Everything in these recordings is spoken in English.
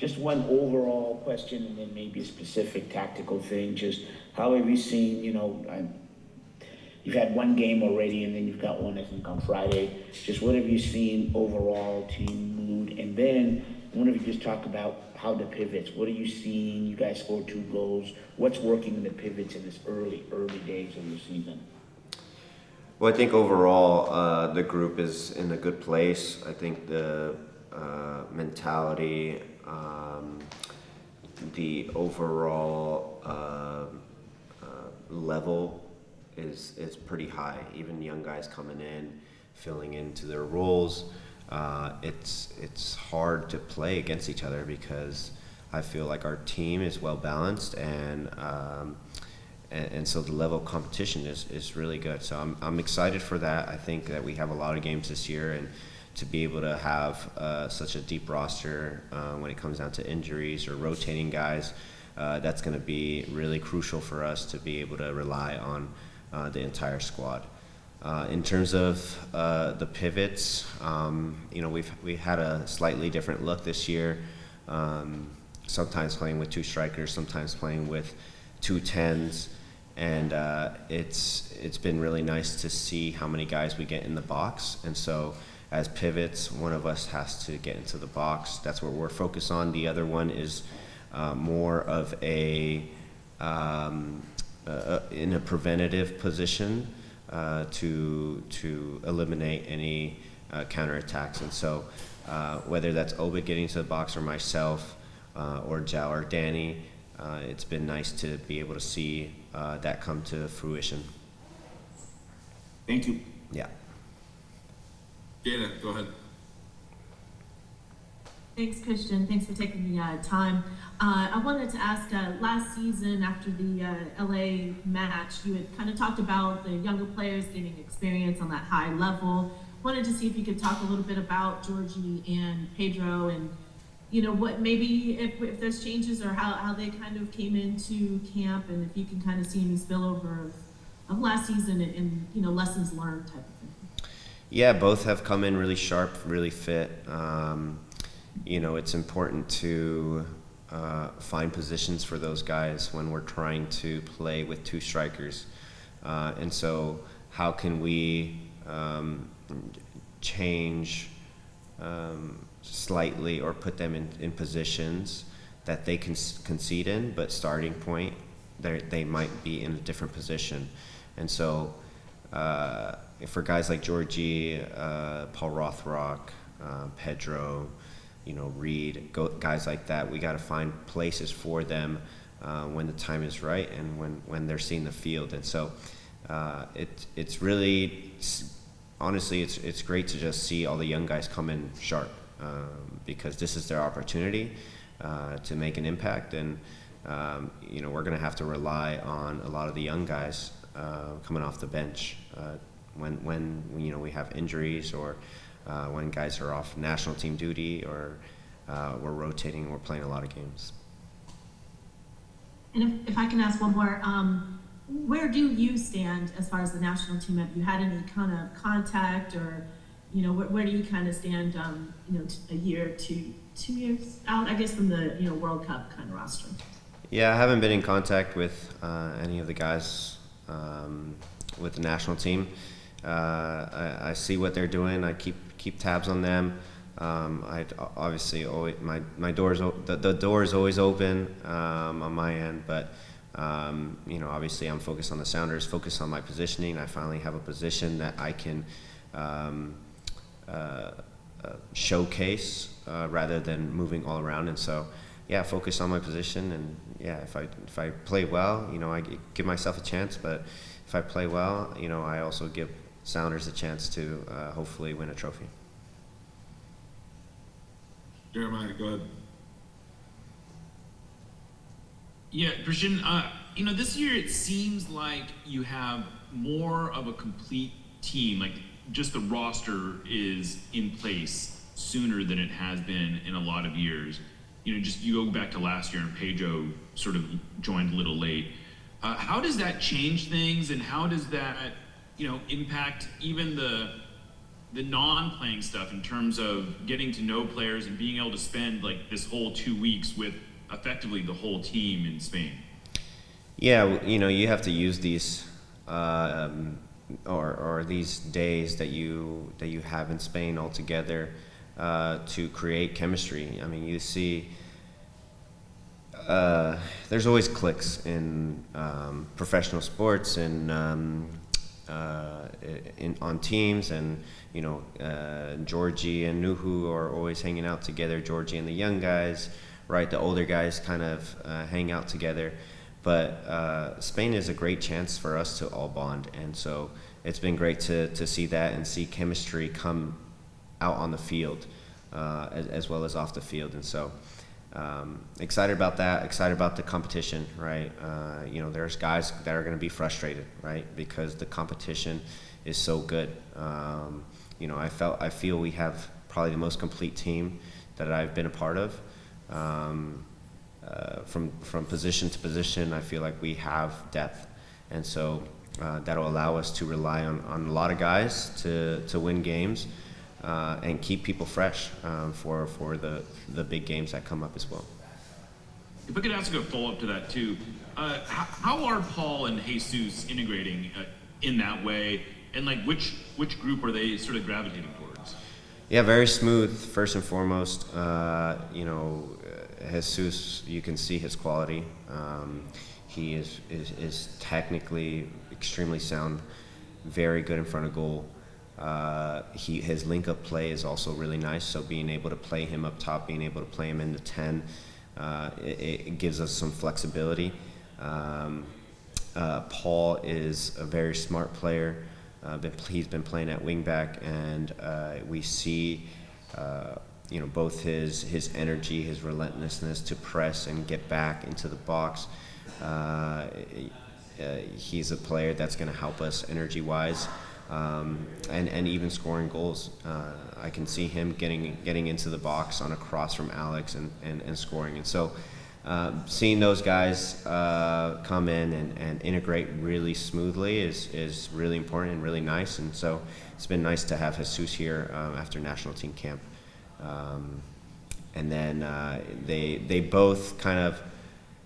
just one overall question and then maybe a specific tactical thing. Just how have you seen, you've had one game already and then you've got one, I think, on Friday. Just what have you seen overall, team mood? And then I wonder if you just talk about how the pivots, what are you seeing? You guys scored 2 goals. What's working in the pivots in this early days of your season? Well, I think overall the group is in a good place. I think the mentality, the overall level is pretty high. Even young guys coming in, filling into their roles. It's hard to play against each other because I feel like our team is well balanced and so the level of competition is really good. So I'm excited for that. I think that we have a lot of games this year, and to be able to have such a deep roster when it comes down to injuries or rotating guys, that's going to be really crucial for us to be able to rely on the entire squad. In terms of the pivots, we had a slightly different look this year. Sometimes playing with 2 strikers, sometimes playing with 2 10s, and it's been really nice to see how many guys we get in the box. And so, as pivots, one of us has to get into the box. That's what we're focused on. The other one is more of in a preventative position. To eliminate any counterattacks. And so whether that's Obed getting to the box or myself or Joao or Danny, it's been nice to be able to see that come to fruition. Thank you. Yeah. Jana, go ahead. Thanks, Cristian. Thanks for taking the time. I wanted to ask, last season after the LA match, you had kind of talked about the younger players getting experience on that high level. Wanted to see if you could talk a little bit about Georgie and Pedro and, what maybe if there's changes or how they kind of came into camp, and if you can kind of see any spillover of last season and lessons learned type of thing. Yeah, both have come in really sharp, really fit. It's important to find positions for those guys when we're trying to play with 2 strikers. And so how can we change slightly or put them in positions that they can concede in, but starting point, they might be in a different position. And so for guys like Georgie, Paul Rothrock, Pedro, Reed, guys like that, we got to find places for them when the time is right and when they're seeing the field. And so it's really, honestly, it's great to just see all the young guys come in sharp because this is their opportunity to make an impact. And we're going to have to rely on a lot of the young guys coming off the bench when we have injuries or when guys are off national team duty or we're rotating, we're playing a lot of games. And if I can ask one more, where do you stand as far as the national team? Have you had any kind of contact or, where do you kind of stand, a year to 2 years out, I guess, from the, World Cup kind of roster? Yeah, I haven't been in contact with any of the guys with the national team. I see what they're doing. I keep tabs on them. I obviously always my doors the door is always open on my end, but obviously I'm focused on the Sounders, focused on my positioning. I finally have a position that I can showcase rather than moving all around. And so focus on my position, and if I play well, I give myself a chance, but if I play well, I also give Sounders a chance to hopefully win a trophy. Jeremiah, go ahead. Yeah, Cristian, this year it seems like you have more of a complete team. Like, just the roster is in place sooner than it has been in a lot of years. You go back to last year and Pedro sort of joined a little late. How does that change things, and how does that, impact even the non-playing stuff in terms of getting to know players and being able to spend like this whole 2 weeks with effectively the whole team in Spain? Yeah, you have to use these or these days that you have in Spain all together to create chemistry. I mean, you see, there's always cliques in professional sports and on teams, and Georgie and Nuhu are always hanging out together. Georgie and the young guys, right? The older guys kind of hang out together. But Spain is a great chance for us to all bond, and so it's been great to see that and see chemistry come out on the field as well as off the field. And so excited about that, excited about the competition, right? There's guys that are going to be frustrated, right, because the competition is so good. I feel we have probably the most complete team that I've been a part of. From position to position, I feel like we have depth, and so that'll allow us to rely on a lot of guys to win games and keep people fresh for the big games that come up as well. If I could ask a follow-up to that too, how are Paul and Jesus integrating in that way, and like which group are they sort of gravitating towards? Yeah, very smooth. First and foremost, Jesus, you can see his quality. He is technically extremely sound, very good in front of goal. His link-up play is also really nice, so being able to play him up top, being able to play him in the 10, it gives us some flexibility. Paul is a very smart player. He's been playing at wingback, and we see both his energy, his relentlessness to press and get back into the box. He's a player that's going to help us energy-wise, and even scoring goals. I can see him getting into the box on a cross from Alex and scoring. And so seeing those guys come in and integrate really smoothly is really important and really nice. And so it's been nice to have Jesus here after national team camp. And then they both kind of,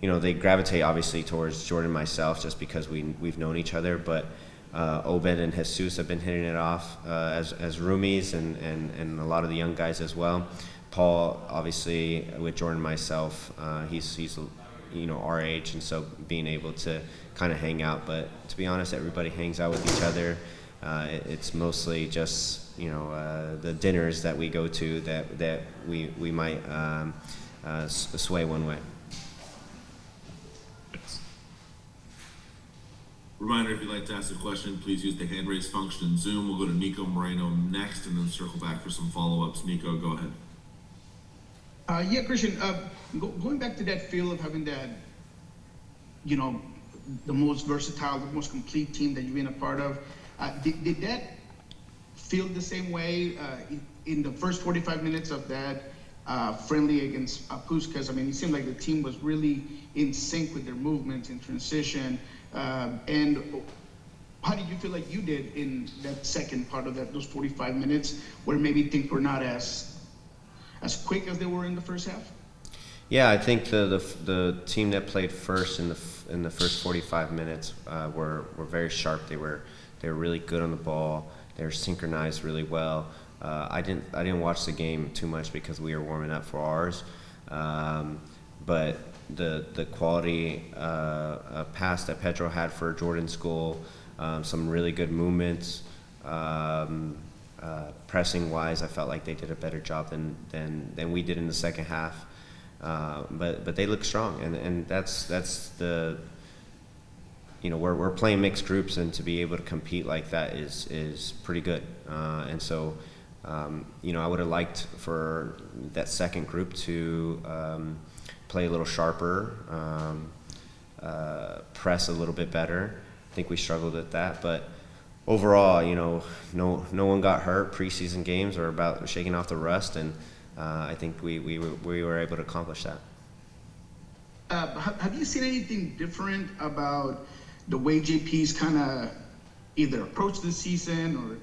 they gravitate obviously towards Jordan and myself just because we've known each other, but Obed and Jesus have been hitting it off as roomies and a lot of the young guys as well. Paul, obviously, with Jordan and myself, he's our age, and so being able to kind of hang out. But to be honest, everybody hangs out with each other. It's mostly just the dinners that we go to that we might sway one way. Reminder, if you'd like to ask a question, please use the hand raise function in Zoom. We'll go to Nico Moreno next and then circle back for some follow-ups. Nico, go ahead. Yeah, Cristian, going back to that feel of having that, the most versatile, the most complete team that you've been a part of, did that feel the same way in the first 45 minutes of that friendly against Puskas? I mean, it seemed like the team was really in sync with their movements in transition. And how did you feel like you did in that second part of those 45 minutes where maybe things were not as quick as they were in the first half? Yeah, I think the team that played first in the first 45 minutes were very sharp. They were really good on the ball. They were synchronized really well. I didn't watch the game too much because we were warming up for ours, but the quality pass that Pedro had for Jordan's goal, some really good movements. Pressing wise, I felt like they did a better job than we did in the second half. But they look strong, and that's the we're playing mixed groups, and to be able to compete like that is pretty good. And so I would have liked for that second group to play a little sharper, press a little bit better. I think we struggled at that, but overall, no one got hurt. Preseason games are about shaking off the rust, and I think we were able to accomplish that. Have you seen anything different about the way JP's kind of either approached the season or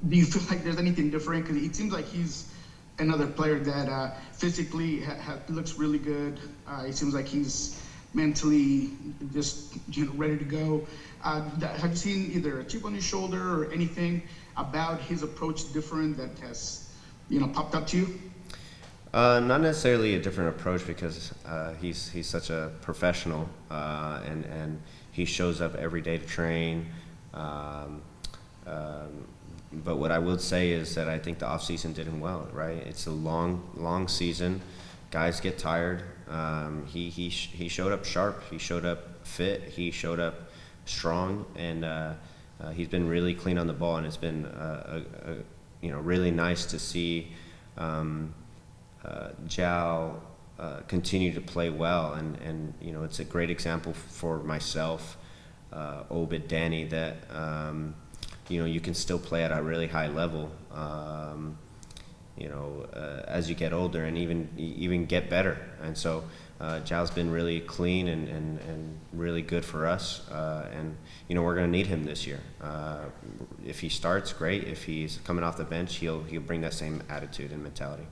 do you feel like there's anything different? Because it seems like he's another player that physically looks really good. It seems like he's mentally just ready to go. Have you seen either a chip on his shoulder or anything about his approach different that has popped up to you? Not necessarily a different approach because he's such a professional and he shows up every day to train. But what I would say is that I think the off season did him well. Right, it's a long season. Guys get tired. He showed up sharp. He showed up fit. He showed up strong, and he's been really clean on the ball. And it's been really nice to see Joao continue to play well. And it's a great example for myself, Obed, Danny, that you can still play at a really high level. As you get older and even get better. And so Joao's been really clean and really good for us. And we're going to need him this year. If he starts, great. If he's coming off the bench, he'll bring that same attitude and mentality.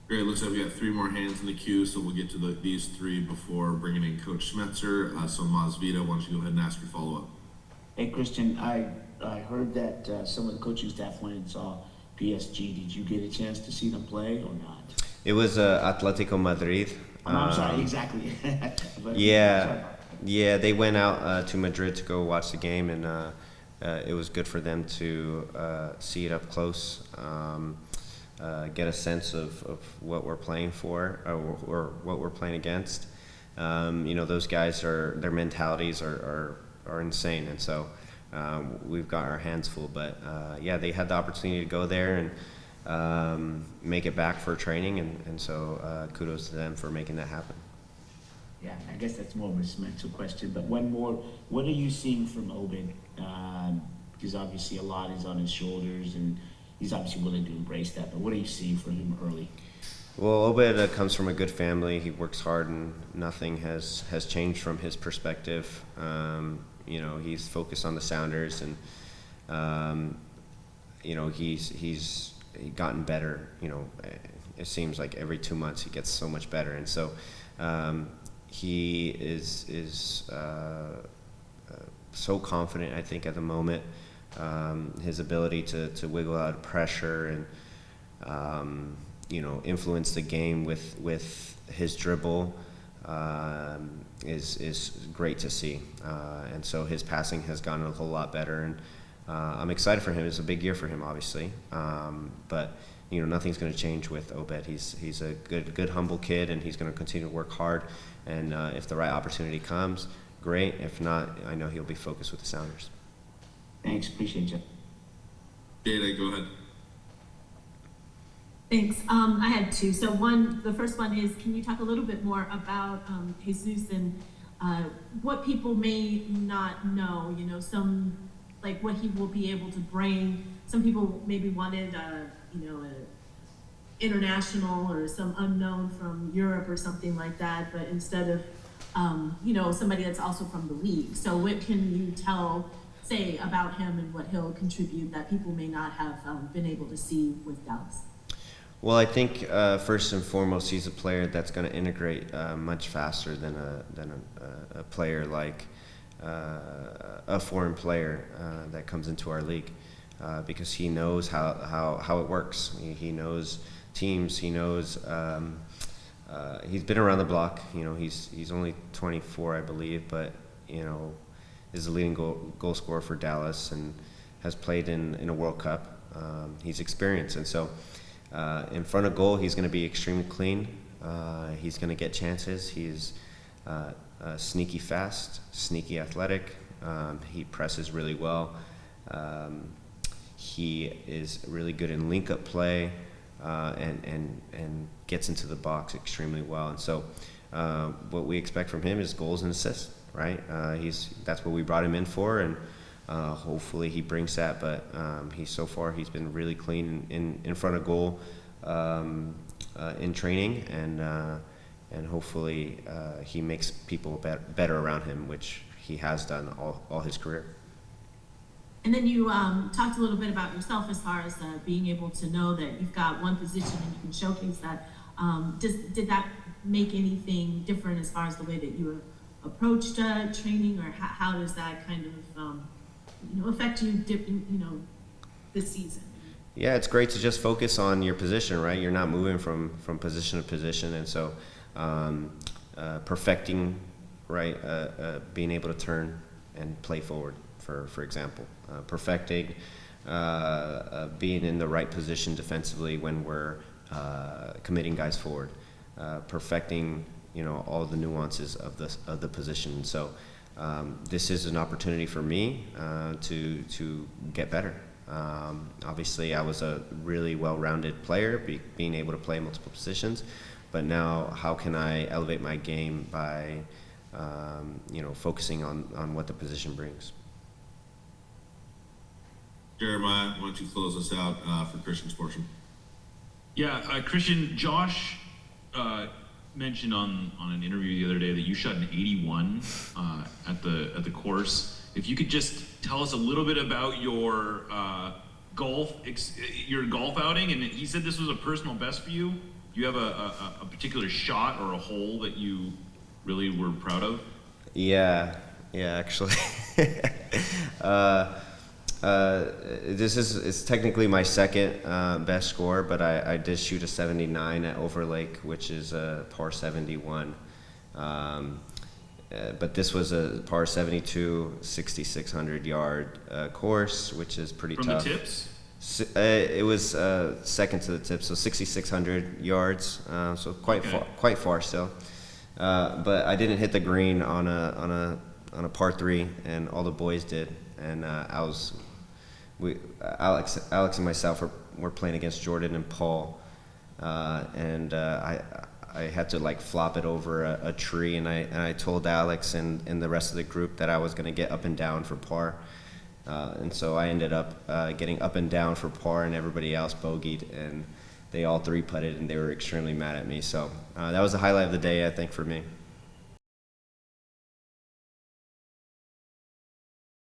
Great. Looks like we got 3 more hands in the queue, so we'll get to these 3 before bringing in Coach Schmetzer. So Masvidal, why don't you go ahead and ask your follow-up? Hey, Cristian, I heard that some of the coaching staff went and saw PSG. Did you get a chance to see them play or not? It was Atletico Madrid. I'm sorry, exactly. Yeah, they went out to Madrid to go watch the game, and it was good for them to see it up close, get a sense of what we're playing for or what we're playing against. Those guys their mentalities are insane, and so we've got our hands full. But they had the opportunity to go there and make it back for training, and so kudos to them for making that happen. Yeah, I guess that's more of a mental question. But one more, what are you seeing from Obed? Because obviously a lot is on his shoulders, and he's obviously willing to embrace that. But what are you seeing from him early? Well, Obed comes from a good family. He works hard, and nothing has changed from his perspective. He's focused on the Sounders, and he's gotten better. It seems like every 2 months he gets so much better, and so he is so confident. I think at the moment, his ability to wiggle out of pressure and influence the game with his dribble is great to see, and so his passing has gotten a whole lot better, and I'm excited for him. It's a big year for him, obviously, but nothing's going to change with Obed. He's a good humble kid, and he's going to continue to work hard, and if the right opportunity comes, great. If not, I know he'll be focused with the Sounders. Thanks, appreciate you. Jada, go ahead. Thanks. I had 2. So the first one is, can you talk a little bit more about Jesus and what people may not know, some, like what he will be able to bring. Some people maybe wanted, a international or some unknown from Europe or something like that, but instead of, somebody that's also from the league. So what can you say about him and what he'll contribute that people may not have been able to see with Dallas? Well, I think first and foremost, he's a player that's going to integrate much faster than a player like a foreign player that comes into our league, because he knows how it works. He knows teams. He knows. He's been around the block. He's only 24, I believe, but is the leading goal scorer for Dallas and has played in a World Cup. He's experienced, and so. In front of goal, he's going to be extremely clean. He's going to get chances. He's sneaky fast, sneaky athletic. He presses really well. He is really good in link-up play and gets into the box extremely well. And so what we expect from him is goals and assists, right? That's what we brought him in for, and hopefully he brings that, but he's been really clean in front of goal in training, and hopefully he makes people better around him, which he has done all his career. And then you talked a little bit about yourself as far as being able to know that you've got one position and you can showcase that. Did that make anything different as far as the way that you approached training, or how does that kind of affect you, this season? Yeah, it's great to just focus on your position, right? You're not moving from position to position, and so perfecting, right, being able to turn and play forward, for example, perfecting being in the right position defensively when we're committing guys forward, perfecting all the nuances of the position. So this is an opportunity for me to get better. Obviously, I was a really well-rounded player, being able to play multiple positions, but now how can I elevate my game by focusing on what the position brings. Jeremiah, why don't you close us out for Christian's portion? Yeah, Christian, Josh mentioned on an interview the other day that you shot an 81 at the course. If you could just tell us a little bit about your golf outing, and he said this was a personal best for you. Do you have a particular shot or a hole that you really were proud of? Yeah, actually. It's technically my second best score, but I did shoot a 79 at Overlake, which is a par 71. But this was a par 72, 6,600 yard course, which is pretty tough. From the tips? It was second to the tip, so 6,600 yards, so quite far still. But I didn't hit the green on a par 3, and all the boys did. And Alex and myself were playing against Jordan and Paul, and I had to flop it over a tree, and I told Alex and the rest of the group that I was going to get up and down for par, and so I ended up getting up and down for par, and everybody else bogeyed, and they all 3-putted, and they were extremely mad at me. So that was the highlight of the day, I think, for me.